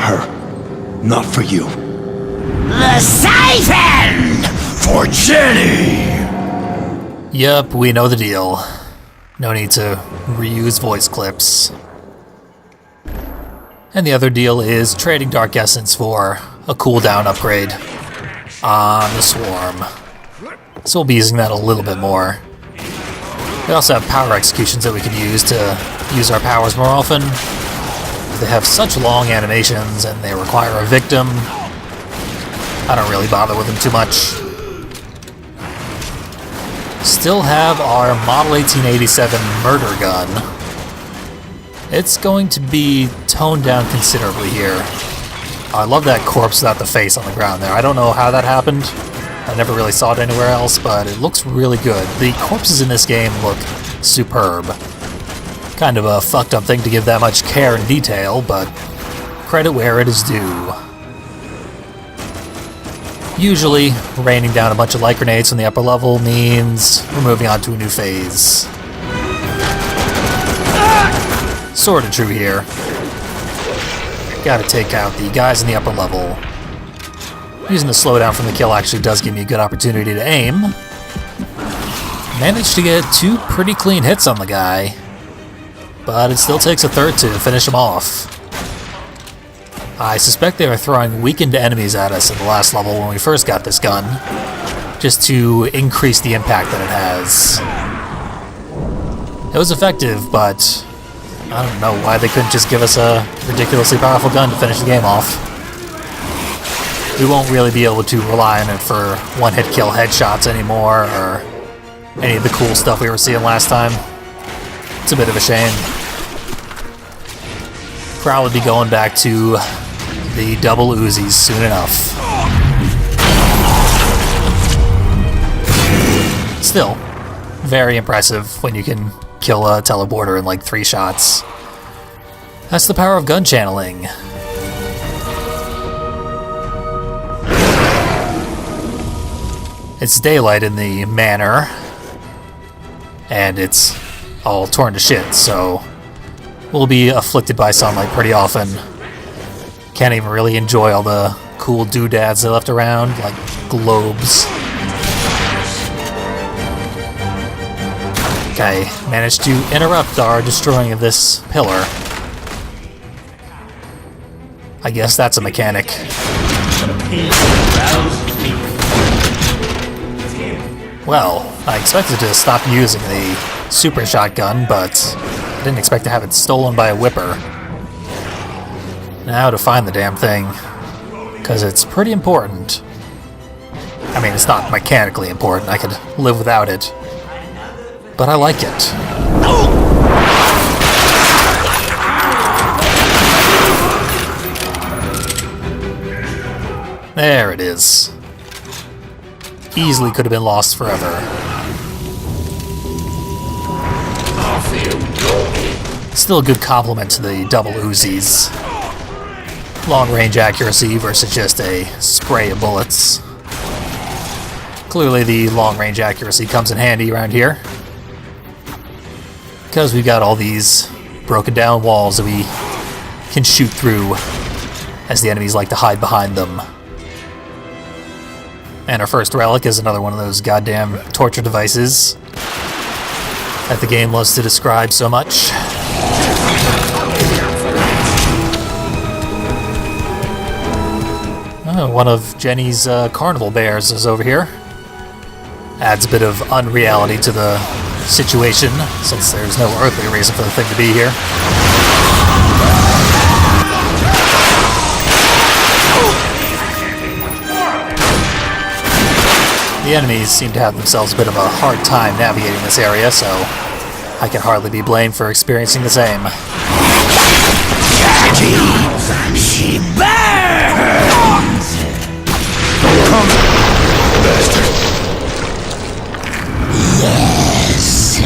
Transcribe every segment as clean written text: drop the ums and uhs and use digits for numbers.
her, not for you. The Siphon! For Jenny! Yep, we know the deal. No need to reuse voice clips. And the other deal is trading Dark Essence for a cooldown upgrade on the Swarm. So we'll be using that a little bit more. We also have power executions that we can use to use our powers more often. They have such long animations and they require a victim. I don't really bother with them too much. Still have our Model 1887 murder gun. It's going to be toned down considerably here. I love that corpse without the face on the ground there. I don't know how that happened. I never really saw it anywhere else, but it looks really good. The corpses in this game look superb. Kind of a fucked up thing to give that much care and detail, but credit where it is due. Usually, raining down a bunch of light grenades from the upper level means we're moving on to a new phase. Sorta true here. Gotta take out the guys in the upper level. Using the slowdown from the kill actually does give me a good opportunity to aim. Managed to get 2 pretty clean hits on the guy, but it still takes a third to finish him off. I suspect they were throwing weakened enemies at us in the last level when we first got this gun, just to increase the impact that it has. It was effective, but I don't know why they couldn't just give us a ridiculously powerful gun to finish the game off. We won't really be able to rely on it for one-hit kill headshots anymore, or any of the cool stuff we were seeing last time. It's a bit of a shame. Probably be going back to the double Uzis soon enough. Still, very impressive when you can kill a teleporter in like 3 shots. That's the power of gun channeling. It's daylight in the manor, and it's all torn to shit, so we'll be afflicted by sunlight pretty often. Can't even really enjoy all the cool doodads they left around, like globes. Okay, managed to interrupt our destroying of this pillar. I guess that's a mechanic. Well, I expected to stop using the super shotgun, but I didn't expect to have it stolen by a whipper. Now to find the damn thing, because it's pretty important. I mean, it's not mechanically important, I could live without it, but I like it. There it is. Easily could have been lost forever. Still a good compliment to the double Uzis. Long range accuracy versus just a spray of bullets. Clearly the long range accuracy comes in handy around here, because we've got all these broken down walls that we can shoot through, as the enemies like to hide behind them. And our first relic is another one of those goddamn torture devices that the game loves to describe so much. One of Jenny's carnival bears is over here. Adds a bit of unreality to the situation, since there's no earthly reason for the thing to be here. The enemies seem to have themselves a bit of a hard time navigating this area, so I can hardly be blamed for experiencing the same. She burns! Come, bastard! Yes!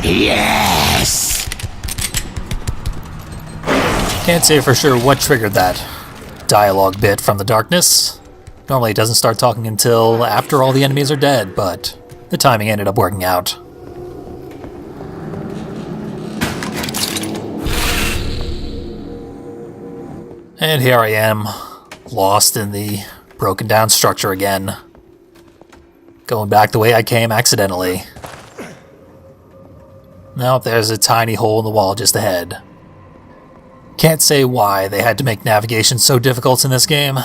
Yes! Can't say for sure what triggered that dialogue bit from the darkness. Normally it doesn't start talking until after all the enemies are dead, but the timing ended up working out. And here I am, lost in the broken down structure again. Going back the way I came accidentally. Nope, there's a tiny hole in the wall just ahead. Can't say why they had to make navigation so difficult in this game.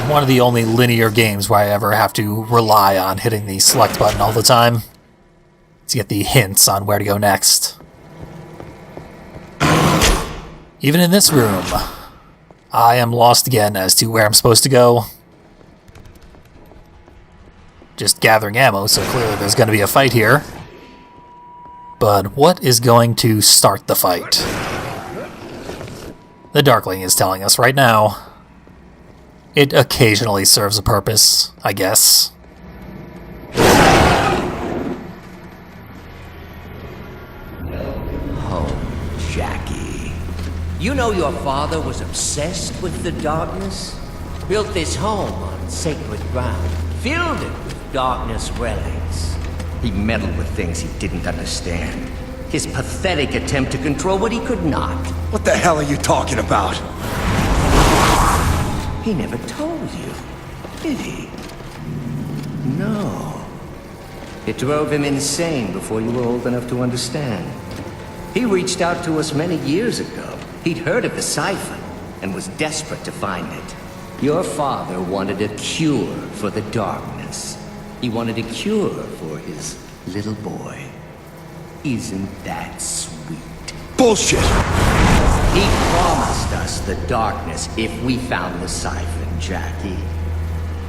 One of the only linear games where I ever have to rely on hitting the select button all the time to get the hints on where to go next. Even in this room, I am lost again as to where I'm supposed to go. Just gathering ammo, so clearly there's going to be a fight here. But what is going to start the fight? The Darkling is telling us right now. It occasionally serves a purpose, I guess. Oh, Jackie. You know your father was obsessed with the darkness? Built this home on sacred ground, filled it with darkness relics. He meddled with things he didn't understand. His pathetic attempt to control what he could not. What the hell are you talking about? He never told you, did he? No. It drove him insane before you were old enough to understand. He reached out to us many years ago. He'd heard of the siphon and was desperate to find it. Your father wanted a cure for the darkness. He wanted a cure for his little boy. Isn't that sweet? Bullshit! He promised us the darkness if we found the siphon, Jackie.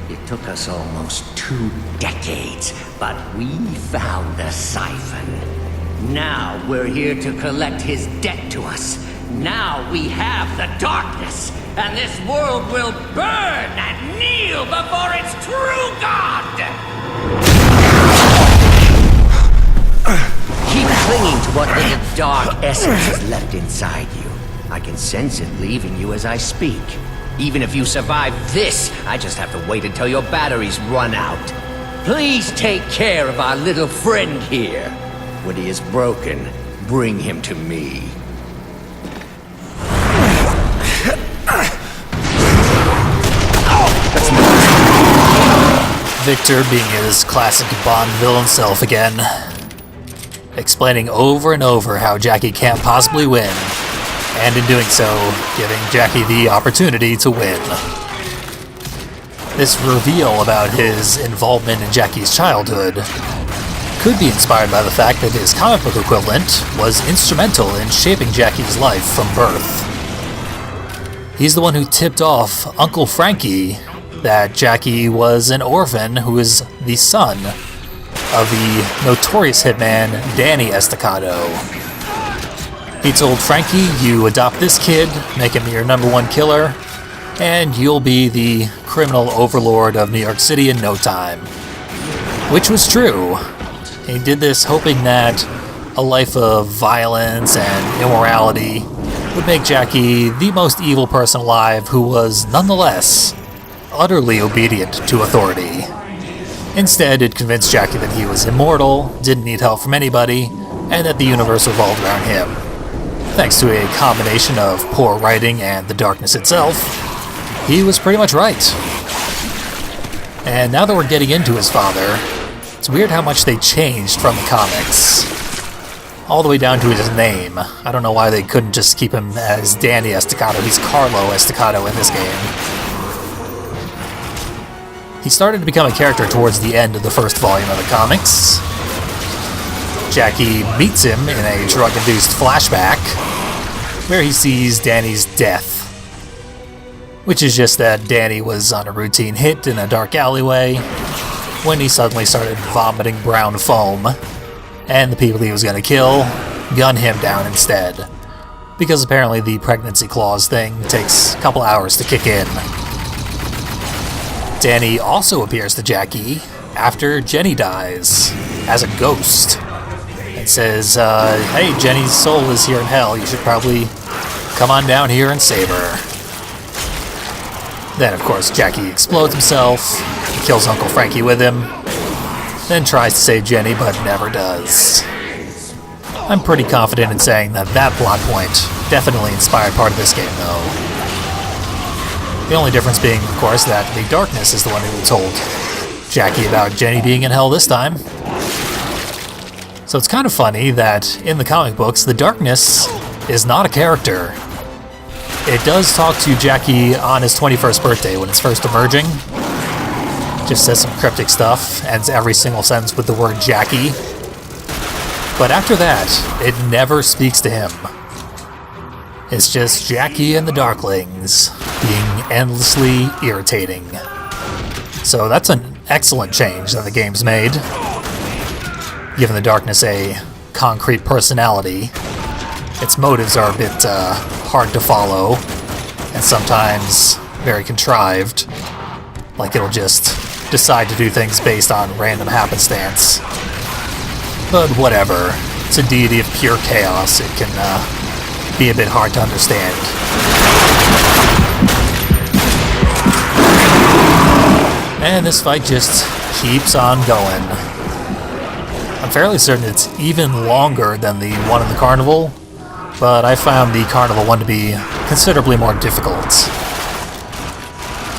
It took us almost 2 decades, but we found the siphon. Now we're here to collect his debt to us. Now we have the darkness, and this world will burn and kneel before its true God! Keep clinging to what little dark essence is left inside you. I can sense it leaving you as I speak. Even if you survive this, I just have to wait until your batteries run out. Please take care of our little friend here. When he is broken, bring him to me. Victor being his classic Bond villain self again. Explaining over and over how Jackie can't possibly win, and in doing so, giving Jackie the opportunity to win. This reveal about his involvement in Jackie's childhood could be inspired by the fact that his comic book equivalent was instrumental in shaping Jackie's life from birth. He's the one who tipped off Uncle Frankie that Jackie was an orphan who is the son of the notorious hitman Danny Estacado. He told Frankie, you adopt this kid, make him your #1 killer, and you'll be the criminal overlord of New York City in no time. Which was true. He did this hoping that a life of violence and immorality would make Jackie the most evil person alive, who was nonetheless utterly obedient to authority. Instead, it convinced Jackie that he was immortal, didn't need help from anybody, and that the universe revolved around him. Thanks to a combination of poor writing and the darkness itself, he was pretty much right. And now that we're getting into his father, it's weird how much they changed from the comics. All the way down to his name. I don't know why they couldn't just keep him as Danny Estacado. He's Carlo Estacado in this game. He started to become a character towards the end of the first volume of the comics. Jackie meets him in a drug-induced flashback, where he sees Danny's death. Which is just that Danny was on a routine hit in a dark alleyway, when he suddenly started vomiting brown foam, and the people he was going to kill gun him down instead. Because apparently the pregnancy clause thing takes a couple hours to kick in. Danny also appears to Jackie after Jenny dies, as a ghost, and says, hey, Jenny's soul is here in hell, you should probably come on down here and save her. Then, of course, Jackie explodes himself, kills Uncle Frankie with him, then tries to save Jenny, but never does. I'm pretty confident in saying that that plot point definitely inspired part of this game, though. The only difference being, of course, that the darkness is the one who told Jackie about Jenny being in hell this time. So it's kind of funny that in the comic books, the darkness is not a character. It does talk to Jackie on his 21st birthday when it's first emerging. Just says some cryptic stuff, ends every single sentence with the word Jackie. But after that, it never speaks to him. It's just Jackie and the Darklings being endlessly irritating. So that's an excellent change that the game's made, giving the darkness a concrete personality. Its motives are a bit hard to follow, and sometimes very contrived. Like it'll just decide to do things based on random happenstance. But whatever, it's a deity of pure chaos. It can be a bit hard to understand. And this fight just keeps on going. I'm fairly certain it's even longer than the one in the carnival, but I found the carnival one to be considerably more difficult.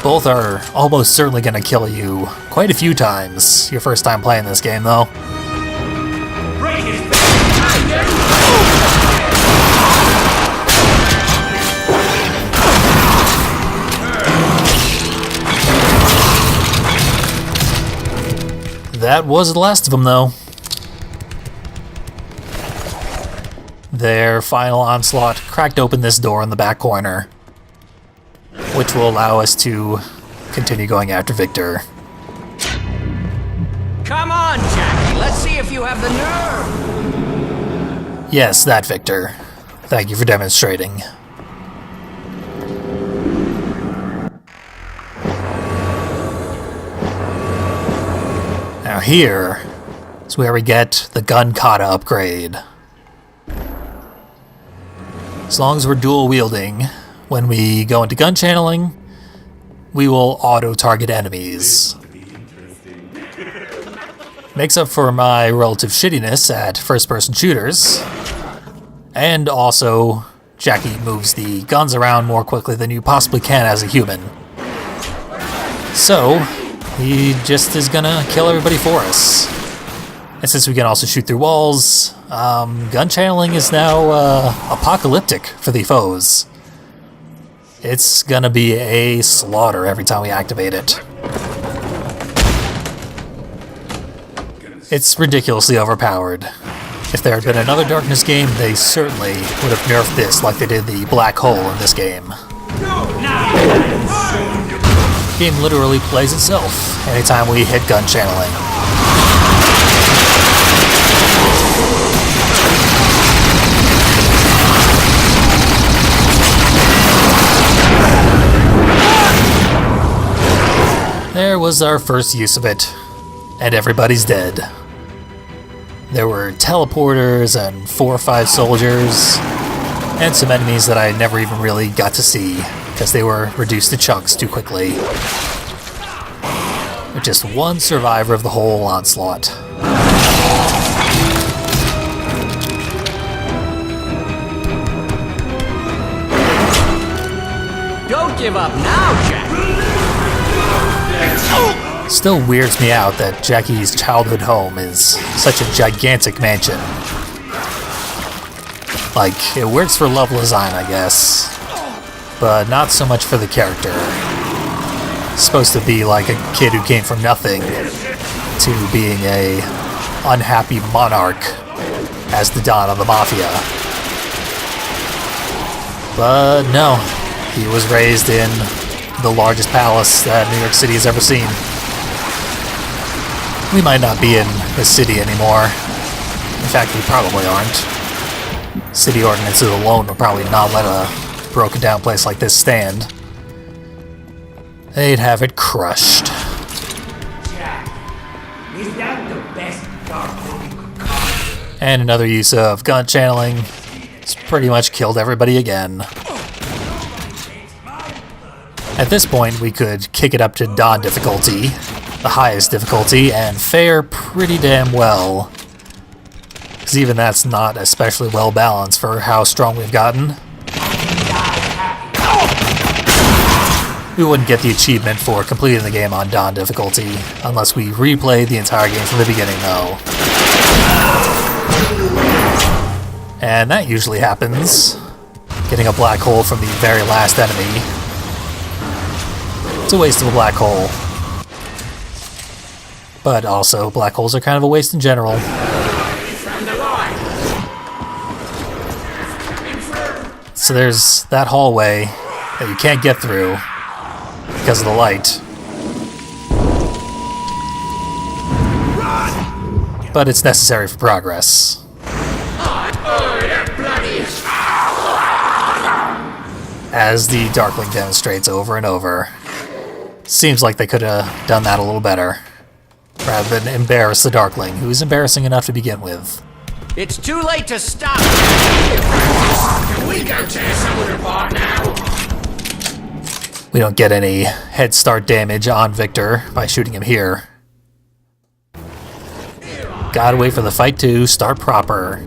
Both are almost certainly going to kill you quite a few times your first time playing this game, though. That was the last of them, though. Their final onslaught cracked open this door in the back corner, which will allow us to continue going after Victor. Come on, Jackie. Let's see if you have the nerve. Yes, that Victor. Thank you for demonstrating. Now here is where we get the gun kata upgrade. As long as we're dual wielding, when we go into gun channeling, we will auto-target enemies. Makes up for my relative shittiness at first-person shooters, and also Jackie moves the guns around more quickly than you possibly can as a human. So, he just is gonna kill everybody for us. And since we can also shoot through walls, gun channeling is now apocalyptic for the foes. It's gonna be a slaughter every time we activate it. It's ridiculously overpowered. If there had been another Darkness game, they certainly would have nerfed this like they did the Black Hole in this game. The game literally plays itself anytime we hit gun channeling. There was our first use of it, and everybody's dead. There were teleporters and 4 or 5 soldiers, and some enemies that I never even really got to see, because they were reduced to chunks too quickly. With just one survivor of the whole onslaught. Don't give up now, Jack. Still weirds me out that Jackie's childhood home is such a gigantic mansion. Like, it works for level design, I guess, but not so much for the character. It's supposed to be like a kid who came from nothing to being a unhappy monarch as the Don of the Mafia. But no, he was raised in the largest palace that New York City has ever seen. We might not be in the city anymore. In fact, we probably aren't. City ordinances alone would probably not let a broken down place like this stand. They'd have it crushed. Jack, is that the best dark you could come? And another use of gun channeling. It's pretty much killed everybody again. At this point, we could kick it up to Dawn difficulty, the highest difficulty, and fare pretty damn well. Because even that's not especially well balanced for how strong we've gotten. We wouldn't get the achievement for completing the game on Dawn difficulty unless we replay the entire game from the beginning, though. And that usually happens. Getting a black hole from the very last enemy. It's a waste of a black hole. But also, black holes are kind of a waste in general. So there's that hallway that you can't get through because of the light. But it's necessary for progress. As the Darkling demonstrates over and over. Seems like they could have done that a little better. Rather than embarrass the Darkling, who's embarrassing enough to begin with. It's too late to stop! Can we go tear someone apart now? We don't get any head start damage on Victor by shooting him here. Gotta wait for the fight to start proper.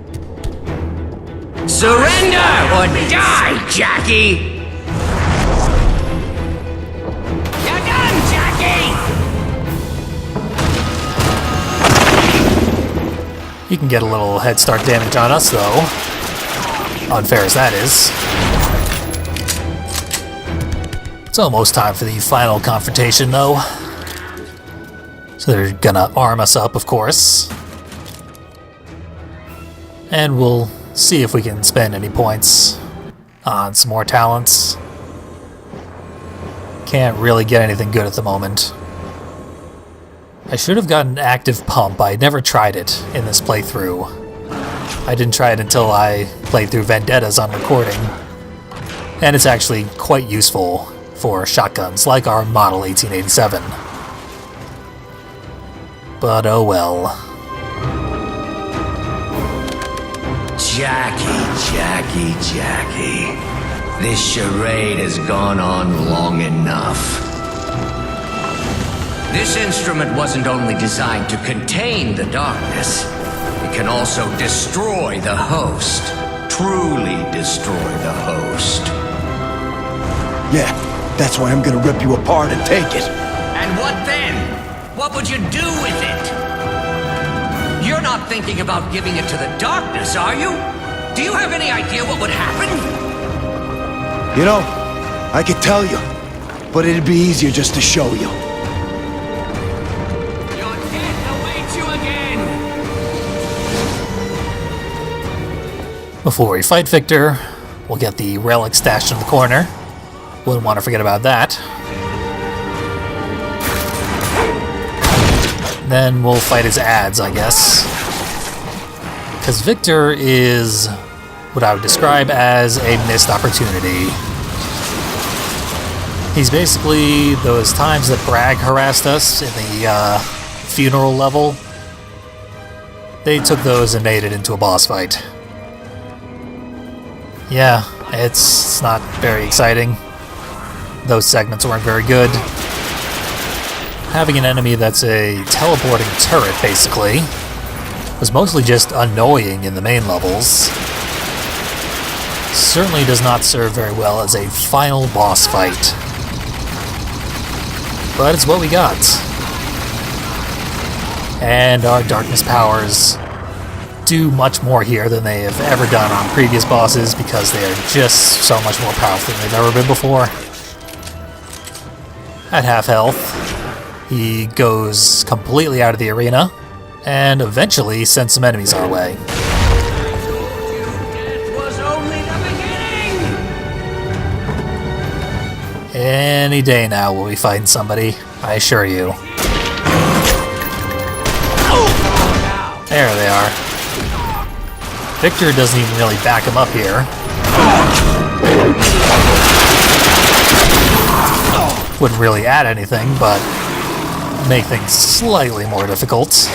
Surrender or die, Jackie! You're done, Jackie! He can get a little head start damage on us, though. Unfair as that is. It's almost time for the final confrontation, though. So they're gonna arm us up, of course. And we'll see if we can spend any points on some more talents. Can't really get anything good at the moment. I should have gotten active pump. I never tried it in this playthrough. I didn't try it until I played through Vendettas on recording. And it's actually quite useful for shotguns like our Model 1887. But oh well. Jackie. This charade has gone on long enough. This instrument wasn't only designed to contain the darkness, it can also destroy the host. Truly destroy the host. Yeah, that's why I'm gonna rip you apart and take it. And what then? What would you do with it? You're not thinking about giving it to the darkness, are you? Do you have any idea what would happen? You know, I could tell you, but it'd be easier just to show you. Your death awaits you again! Before we fight Victor, we'll get the relic stashed in the corner. Wouldn't want to forget about that. Then we'll fight his ads, I guess. Because Victor is what I would describe as a missed opportunity. He's basically those times that Bragg harassed us in the funeral level. They took those and made it into a boss fight. Yeah, it's not very exciting. Those segments weren't very good. Having an enemy that's a teleporting turret, basically, was mostly just annoying in the main levels. Certainly does not serve very well as a final boss fight. But it's what we got. And our darkness powers do much more here than they have ever done on previous bosses because they are just so much more powerful than they've ever been before. At half health, he goes completely out of the arena and eventually sends some enemies our way. Death was only the beginning! Any day now we'll be fighting somebody, I assure you. There they are. Victor doesn't even really back him up here. Wouldn't really add anything, but make things slightly more difficult.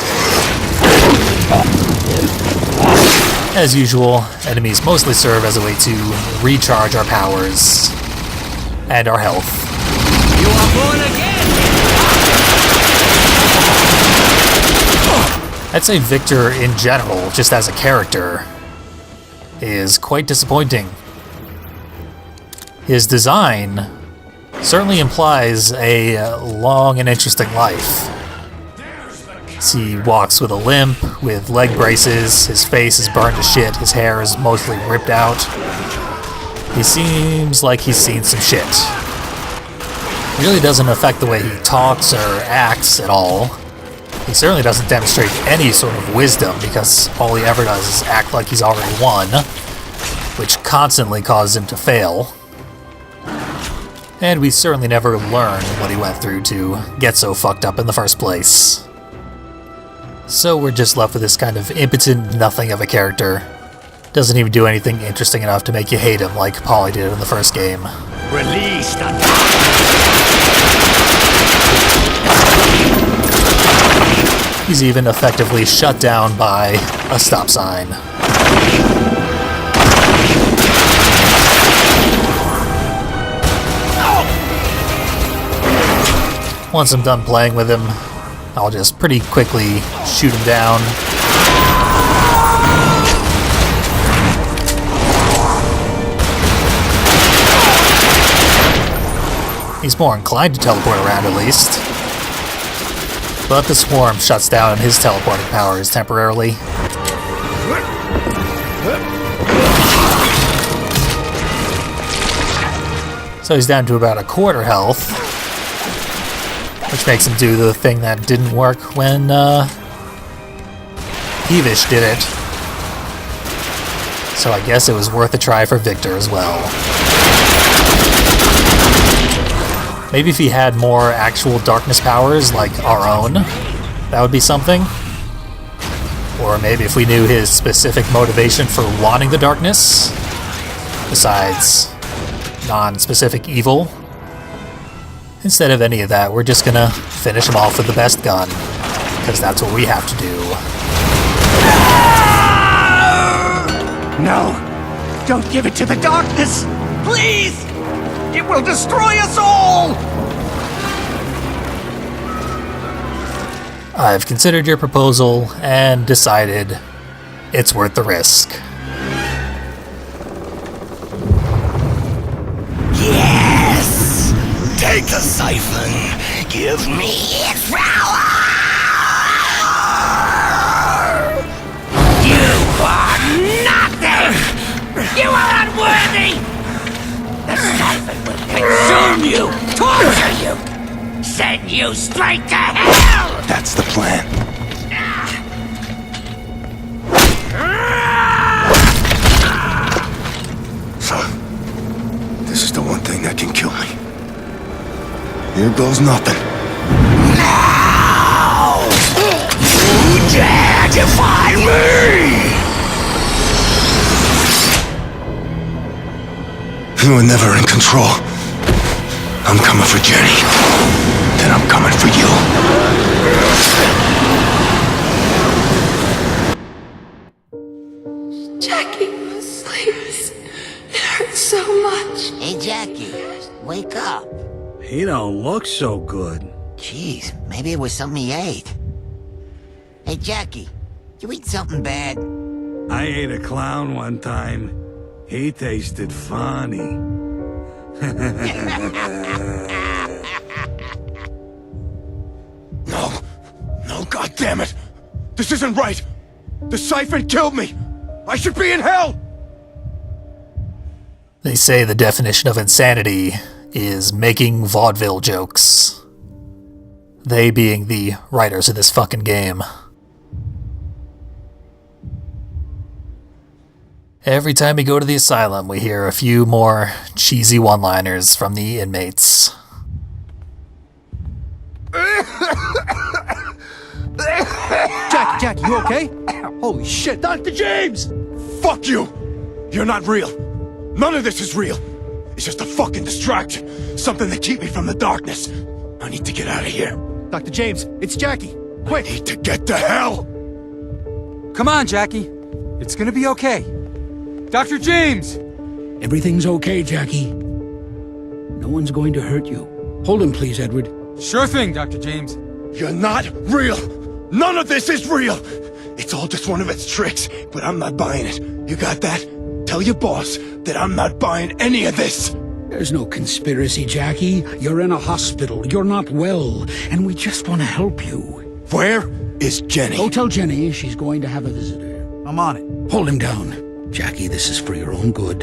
As usual, enemies mostly serve as a way to recharge our powers and our health. You are born again! I'd say Victor in general, just as a character, is quite disappointing. His design certainly implies a long and interesting life. He walks with a limp, with leg braces, his face is burned to shit, his hair is mostly ripped out. He seems like he's seen some shit. It really doesn't affect the way he talks or acts at all. He certainly doesn't demonstrate any sort of wisdom, because all he ever does is act like he's already won, which constantly causes him to fail. And we certainly never learn what he went through to get so fucked up in the first place. So we're just left with this kind of impotent nothing of a character. Doesn't even do anything interesting enough to make you hate him like Paulie did in the first game. Release the... He's even effectively shut down by a stop sign. Once I'm done playing with him, I'll just pretty quickly shoot him down. He's more inclined to teleport around at least. But the swarm shuts down his teleporting powers temporarily. So he's down to about a quarter health, which makes him do the thing that didn't work when Peevish did it. So I guess it was worth a try for Victor as well. Maybe if he had more actual darkness powers like our own, that would be something. Or maybe if we knew his specific motivation for wanting the darkness, besides non-specific evil. Instead of any of that, we're just gonna finish him off with the best gun, because that's what we have to do. No! Don't give it to the darkness! Please! It will destroy us all! I've considered your proposal and decided it's worth the risk. Yes! Take the siphon! Give me its power! You are nothing! You are unworthy! The siphon will consume you, torture you, send you straight to hell! That's the plan. So, this is the one thing that can kill me. Here goes nothing. Now! You dare defy me! You were never in control. I'm coming for Jenny. Then I'm coming for you. Jackie sleeps. It hurts so much. Hey, Jackie, wake up. He don't look so good. Jeez, maybe it was something he ate. Hey, Jackie, you eat something bad? I ate a clown one time. He tasted funny. No, goddammit! This isn't right! The siphon killed me! I should be in hell! They say the definition of insanity is making vaudeville jokes. They being the writers of this fucking game. Every time we go to the asylum, we hear a few more cheesy one-liners from the inmates. Jack, you okay? Holy shit, Dr. James! Fuck you! You're not real. None of this is real. It's just a fucking distraction. Something to keep me from the darkness. I need to get out of here. Dr. James, it's Jackie. Quick! I need to get to hell! Come on, Jackie. It's gonna be okay. Dr. James! Everything's okay, Jackie. No one's going to hurt you. Hold him, please, Edward. Sure thing, Dr. James. You're not real! None of this is real! It's all just one of its tricks, but I'm not buying it. You got that? Tell your boss that I'm not buying any of this! There's no conspiracy, Jackie. You're in a hospital. You're not well, and we just want to help you. Where is Jenny? Go tell Jenny she's going to have a visitor. I'm on it. Hold him down. Jackie, this is for your own good.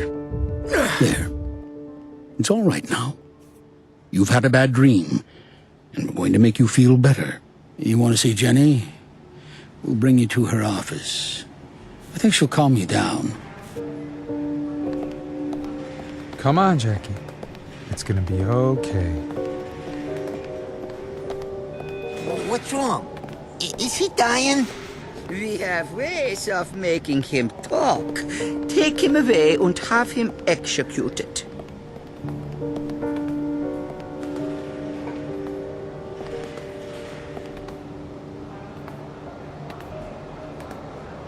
There. It's all right now. You've had a bad dream, and we're going to make you feel better. You want to see Jenny? We'll bring you to her office. I think she'll calm you down. Come on, Jackie. It's gonna be okay. What's wrong? Is he dying? We have ways of making him talk. Take him away and have him executed.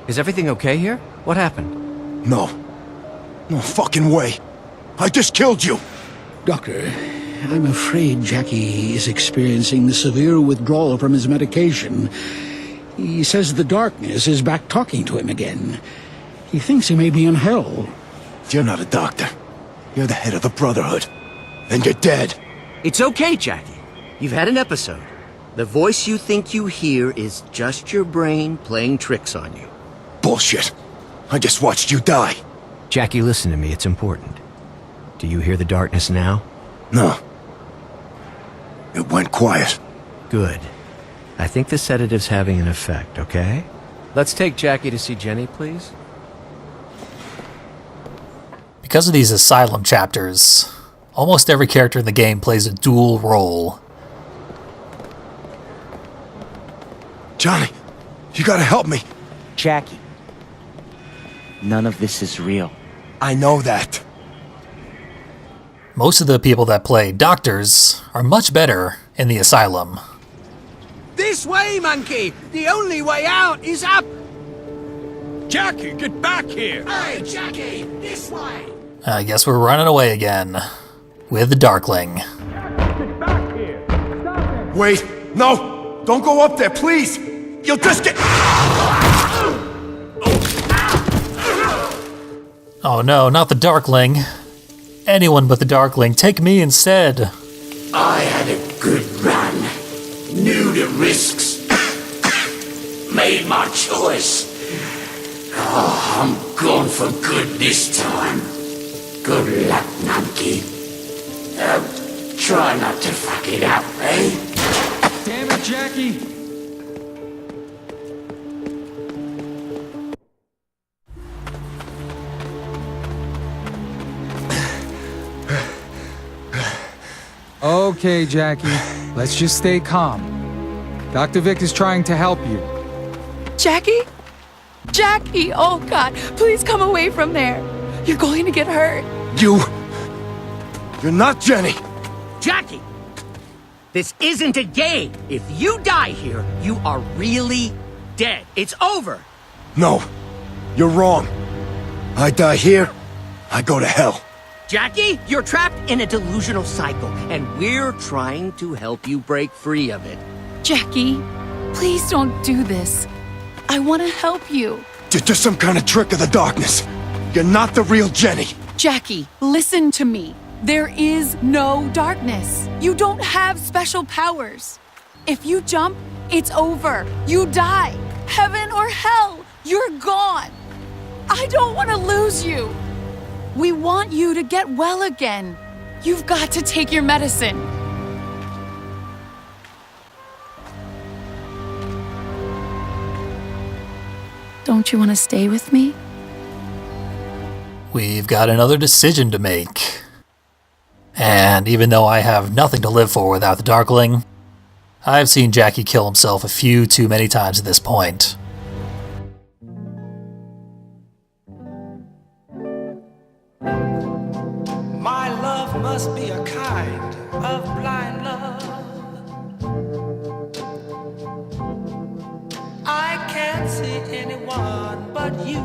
Is everything okay here? What happened? No. No fucking way. I just killed you! Doctor, I'm afraid Jackie is experiencing severe withdrawal from his medication. He says the darkness is back talking to him again. He thinks he may be in hell. You're not a doctor. You're the head of the Brotherhood. And you're dead. It's okay, Jackie. You've had an episode. The voice you think you hear is just your brain playing tricks on you. Bullshit. I just watched you die. Jackie, listen to me. It's important. Do you hear the darkness now? No. It went quiet. Good. I think the sedative's having an effect, okay? Let's take Jackie to see Jenny, please. Because of these asylum chapters, almost every character in the game plays a dual role. Johnny, you gotta help me. Jackie, none of this is real. I know that. Most of the people that play doctors are much better in the asylum. This way, monkey! The only way out is up! Jackie, get back here! Hey, Jackie! This way! I guess we're running away again. With the Darkling. Get back here! Stop it! Wait, no! Don't go up there, please! You'll just get... Oh no, not the Darkling. Anyone but the Darkling. Take me instead. I had a good run. Knew the risks. Made my choice. Oh, I'm gone for good this time. Good luck, monkey. Try not to fuck it up, eh? Damn it, Jackie! Okay, Jackie. Let's just stay calm. Dr. Vic is trying to help you. Jackie? Jackie! Oh, God. Please come away from there. You're going to get hurt. You're not Jenny! Jackie! This isn't a game. If you die here, you are really dead. It's over. No, you're wrong. I die here, I go to hell. Jackie, you're trapped in a delusional cycle, and we're trying to help you break free of it. Jackie, please don't do this. I want to help you. You're just some kind of trick of the darkness. You're not the real Jenny. Jackie, listen to me. There is no darkness. You don't have special powers. If you jump, it's over. You die. Heaven or hell, you're gone. I don't want to lose you. We want you to get well again. You've got to take your medicine. Don't you want to stay with me? We've got another decision to make. And even though I have nothing to live for without the Darkling, I've seen Jackie kill himself a few too many times at this point. My love must be a kind of blind love. I can't see anyone but you.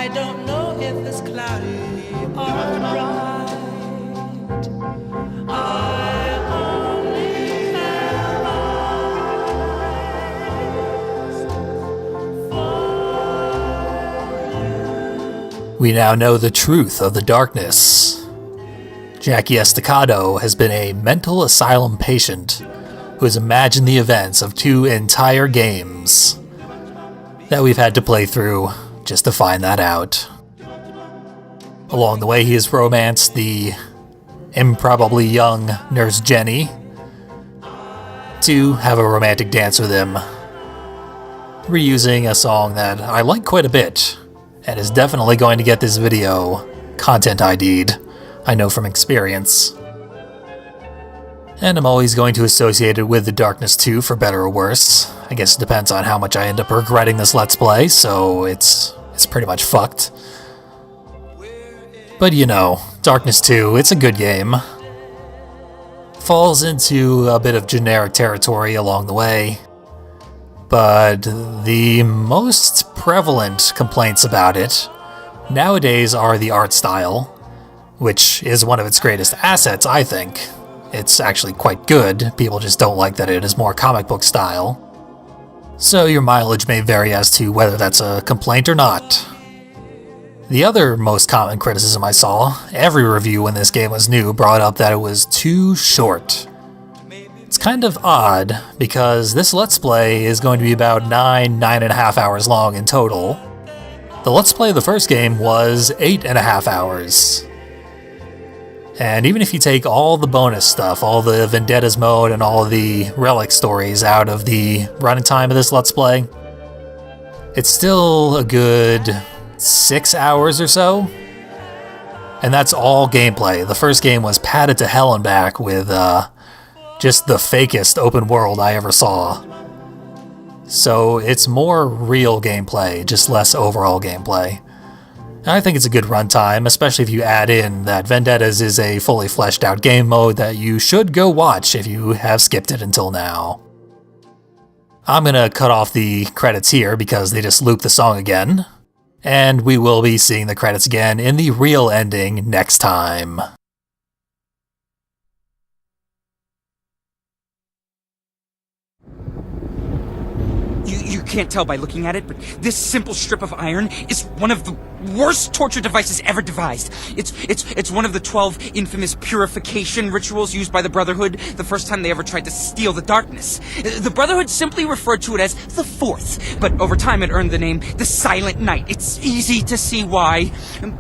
I don't know if it's cloudy or bright. I only have eyes. We now know the truth of the darkness. Jackie Estacado has been a mental asylum patient who has imagined the events of 2 entire games that we've had to play through just to find that out. Along the way, he has romanced the improbably young Nurse Jenny to have a romantic dance with him, reusing a song that I like quite a bit and is definitely going to get this video content ID'd. I know from experience. And I'm always going to associate it with The Darkness 2 for better or worse. I guess it depends on how much I end up regretting this Let's Play, so it's pretty much fucked. But you know, Darkness 2, it's a good game. Falls into a bit of generic territory along the way. But the most prevalent complaints about it nowadays are the art style, which is one of its greatest assets, I think. It's actually quite good, people just don't like that it is more comic book style. So your mileage may vary as to whether that's a complaint or not. The other most common criticism I saw, every review when this game was new brought up that it was too short. It's kind of odd, because this Let's Play is going to be about 9.5 hours long in total. The Let's Play of the first game was 8.5 hours. And even if you take all the bonus stuff, all the Vendettas mode and all the Relic stories out of the running time of this Let's Play, it's still a good 6 hours or so. And that's all gameplay. The first game was padded to hell and back with just the fakest open world I ever saw. So it's more real gameplay, just less overall gameplay. I think it's a good runtime, especially if you add in that Vendettas is a fully fleshed out game mode that you should go watch if you have skipped it until now. I'm gonna cut off the credits here because they just loop the song again, and we will be seeing the credits again in the real ending next time. You can't tell by looking at it, but this simple strip of iron is one of the worst torture devices ever devised. It's one of the 12 infamous purification rituals used by the Brotherhood the first time they ever tried to steal the darkness. The Brotherhood simply referred to it as the Fourth, but over time it earned the name the Silent Night. It's easy to see why.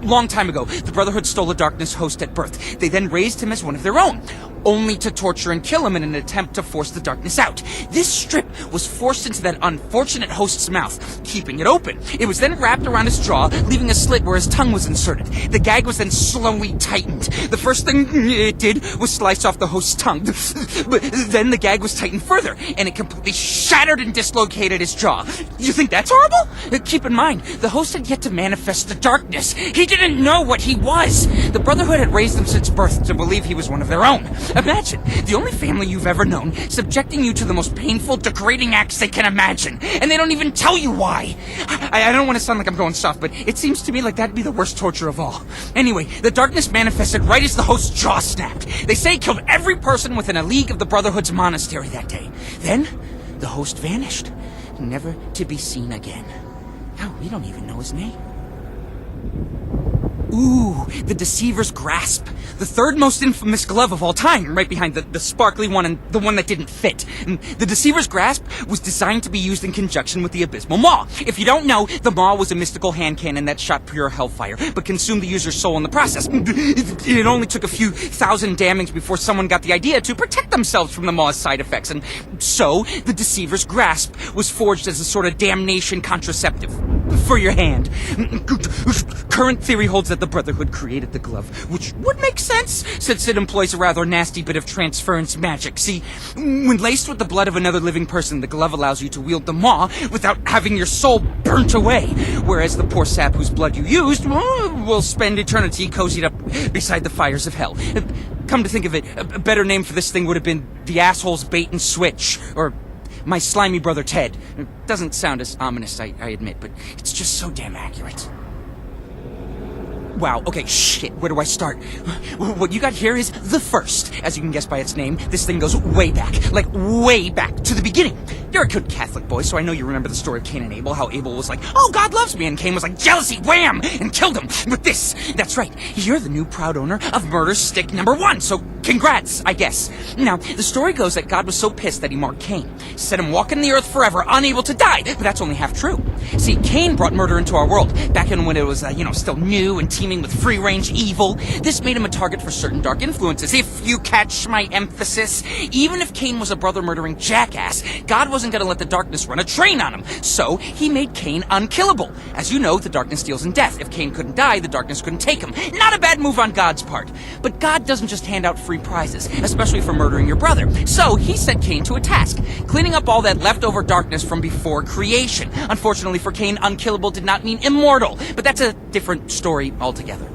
Long time ago, the Brotherhood stole a darkness host at birth. They then raised him as one of their own, only to torture and kill him in an attempt to force the darkness out. This strip was forced into that unfortunate host's mouth, keeping it open. It was then wrapped around his jaw, leaving a slit where his tongue was inserted. The gag was then slowly tightened. The first thing it did was slice off the host's tongue. But then the gag was tightened further, and it completely shattered and dislocated his jaw. You think that's horrible? Keep in mind, the host had yet to manifest the darkness. He didn't know what he was. The Brotherhood had raised him since birth to believe he was one of their own. Imagine, the only family you've ever known, subjecting you to the most painful, degrading acts they can imagine, and they don't even tell you why. I don't want to sound like I'm going soft, but it seems to me like that'd be the worst torture of all. Anyway, the darkness manifested right as the host's jaw snapped. They say it killed every person within a league of the Brotherhood's monastery that day. Then, the host vanished, never to be seen again. Hell, we don't even know his name. Ooh, the Deceiver's Grasp. The third most infamous glove of all time, right behind the sparkly one and the one that didn't fit. The Deceiver's Grasp was designed to be used in conjunction with the Abysmal Maw. If you don't know, the Maw was a mystical hand cannon that shot pure hellfire, but consumed the user's soul in the process. It only took a few thousand damage before someone got the idea to protect themselves from the Maw's side effects, and so the Deceiver's Grasp was forged as a sort of damnation contraceptive for your hand. Current theory holds that the Brotherhood created the glove, which would make sense, since it employs a rather nasty bit of transference magic. See, when laced with the blood of another living person, the glove allows you to wield the Maw without having your soul burnt away, whereas the poor sap whose blood you used will spend eternity cozied up beside the fires of hell. Come to think of it, a better name for this thing would have been the Asshole's Bait and Switch, or My Slimy Brother Ted. It doesn't sound as ominous, I admit, but it's just so damn accurate. Wow, okay, shit, where do I start? What you got here is the first. As you can guess by its name, this thing goes way back. Like, way back to the beginning. You're a good Catholic boy, so I know you remember the story of Cain and Abel, how Abel was like, oh, God loves me, and Cain was like, jealousy, wham, and killed him with this. That's right, you're the new proud owner of murder stick number 1, so congrats, I guess. Now, the story goes that God was so pissed that he marked Cain, set him walking the earth forever, unable to die, but that's only half true. See, Cain brought murder into our world, back in when it was, still new and teeming with free-range evil. This made him a target for certain dark influences, if you catch my emphasis. Even if Cain was a brother-murdering jackass, God wasn't gonna let the darkness run a train on him, so he made Cain unkillable. As you know, the darkness deals in death. If Cain couldn't die, the darkness couldn't take him. Not a bad move on God's part. But God doesn't just hand out free prizes, especially for murdering your brother. So he set Cain to a task, cleaning up all that leftover darkness from before creation. Unfortunately for Cain, unkillable did not mean immortal, but that's a different story altogether.